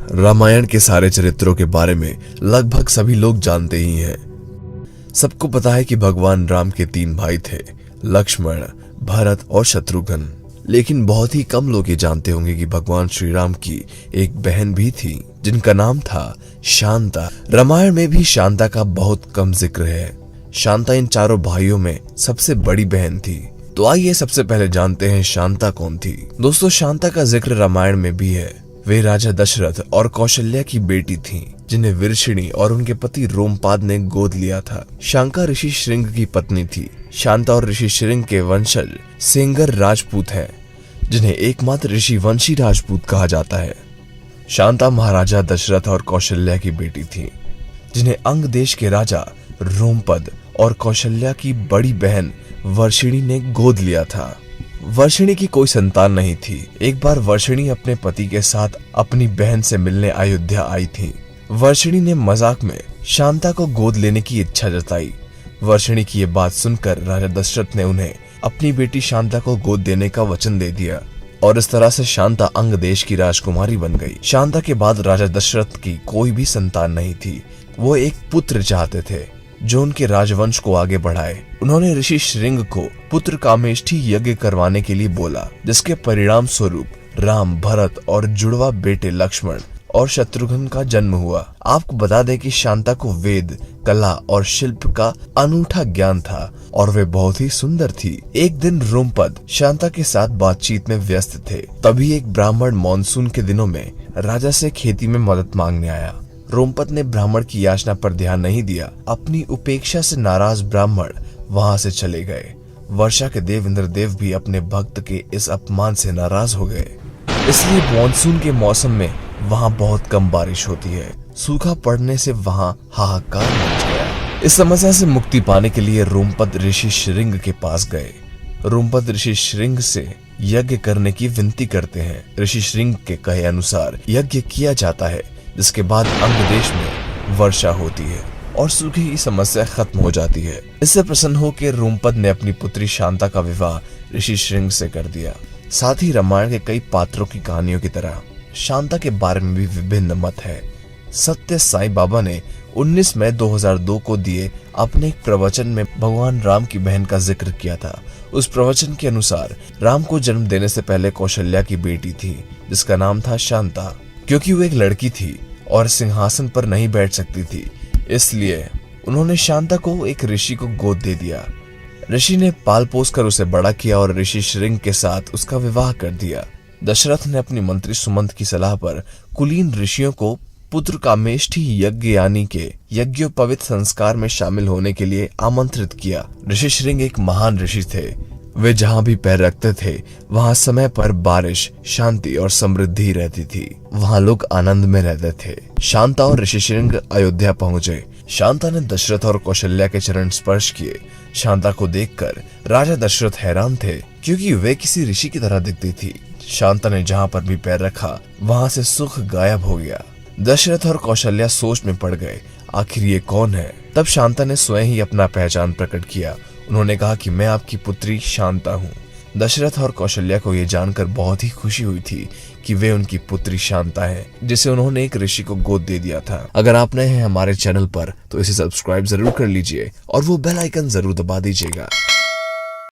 रामायण के सारे चरित्रों के बारे में लगभग सभी लोग जानते ही हैं। सबको पता है कि भगवान राम के 3 भाई थे, लक्ष्मण, भरत और शत्रुघ्न। लेकिन बहुत ही कम लोग ये जानते होंगे कि भगवान श्री राम की एक बहन भी थी जिनका नाम था शांता। रामायण में भी शांता का बहुत कम जिक्र है। शांता इन चारों भाइयों में सबसे बड़ी बहन थी। तो आइए सबसे पहले जानते हैं शांता कौन थी। दोस्तों, शांता का जिक्र रामायण में भी है। वे राजा दशरथ और कौशल्या की बेटी थीं, जिन्हें विरशिणी और उनके पति रोमपाद ने गोद लिया था। शांका ऋषि श्रृंग की पत्नी थी। शांता और ऋषि श्रृंग के वंशज सेंगर राजपूत हैं, जिन्हें एकमात्र ऋषि वंशी राजपूत कहा जाता है। शांता महाराजा दशरथ और कौशल्या की बेटी थी, जिन्हें अंग देश के राजा रोमपद और कौशल्या की बड़ी बहन वर्षिणी ने गोद लिया था। वर्षिणी की कोई संतान नहीं थी। एक बार वर्षिणी अपने पति के साथ अपनी बहन से मिलने अयोध्या आई थी। वर्षिणी ने मजाक में शांता को गोद लेने की इच्छा जताई। वर्षिणी की ये बात सुनकर राजा दशरथ ने उन्हें अपनी बेटी शांता को गोद देने का वचन दे दिया और इस तरह से शांता अंग देश की राजकुमारी बन गई। शांता के बाद राजा दशरथ की कोई भी संतान नहीं थी। वो एक पुत्र चाहते थे जो उनके राजवंश को आगे बढ़ाए। उन्होंने ऋषि श्रृंग को पुत्र कामेष्ठी यज्ञ करवाने के लिए बोला, जिसके परिणाम स्वरूप राम, भरत और जुड़वा बेटे लक्ष्मण और शत्रुघ्न का जन्म हुआ। आपको बता दें कि शांता को वेद, कला और शिल्प का अनूठा ज्ञान था और वे बहुत ही सुंदर थी। एक दिन रोमपद शांता के साथ बातचीत में व्यस्त थे। तभी एक ब्राह्मण मानसून के दिनों में राजा से खेती में मदद मांगने आया। रोमपद ने ब्राह्मण की याचना पर ध्यान नहीं दिया। अपनी उपेक्षा से नाराज ब्राह्मण वहां से चले गए। वर्षा के देव इंद्रदेव भी अपने भक्त के इस अपमान से नाराज हो गए। इसलिए मानसून के मौसम में वहां बहुत कम बारिश होती है। सूखा पड़ने से वहां हाहाकार मच गया। इस समस्या से मुक्ति पाने के लिए रोमपद ऋषि श्रृंग के पास गए। रोमपद ऋषि श्रृंग से यज्ञ करने की विनती करते हैं। ऋषि श्रृंग के कहे अनुसार यज्ञ किया जाता है, जिसके बाद अंग देश में वर्षा होती है और सूखे की समस्या खत्म हो जाती है। इससे प्रसन्न होकर रोमपद ने अपनी पुत्री शांता का विवाह ऋषि श्रृंग से कर दिया। साथ ही रामायण के कई पात्रों की कहानियों की तरह शांता के बारे में भी विभिन्न मत है। सत्य साईं बाबा ने 19 मई 2002 को दिए अपने एक प्रवचन में भगवान राम की बहन का जिक्र किया था। उस प्रवचन के अनुसार राम को जन्म देने से पहले कौशल्या की बेटी थी, जिसका नाम था शांता। क्योंकि वो एक लड़की थी और सिंहासन पर नहीं बैठ सकती थी, इसलिए उन्होंने शांता को एक ऋषि को गोद दे दिया। ऋषि ने पाल पोस कर उसे बड़ा किया और ऋषि श्रृंग के साथ उसका विवाह कर दिया। दशरथ ने अपनी मंत्री सुमंत की सलाह पर कुलीन ऋषियों को पुत्र कामेष्ठी यज्ञ यानी के यज्ञोपवीत संस्कार में शामिल होने के लिए आमंत्रित किया। ऋषि श्रृंग एक महान ऋषि थे। वे जहाँ भी पैर रखते थे वहाँ समय पर बारिश, शांति और समृद्धि रहती थी। वहाँ लोग आनंद में रहते थे। शांता और ऋषि श्रृंग अयोध्या पहुँचे। शांता ने दशरथ और कौशल्या के चरण स्पर्श किए। शांता को देखकर राजा दशरथ हैरान थे, क्योंकि वे किसी ऋषि की तरह दिखती थी। शांता ने जहाँ पर भी पैर रखा वहाँ से सुख गायब हो गया। दशरथ और कौशल्या सोच में पड़ गए, आखिर ये कौन है। तब शांता ने स्वयं ही अपना पहचान प्रकट किया। उन्होंने कहा कि मैं आपकी पुत्री शांता हूँ। दशरथ और कौशल्या को यह जानकर बहुत ही खुशी हुई थी कि वे उनकी पुत्री शांता है, जिसे उन्होंने एक ऋषि को गोद दे दिया था। अगर आप नए हैं हमारे चैनल पर तो इसे सब्सक्राइब जरूर कर लीजिए और वो बेल आइकन जरूर दबा दीजिएगा।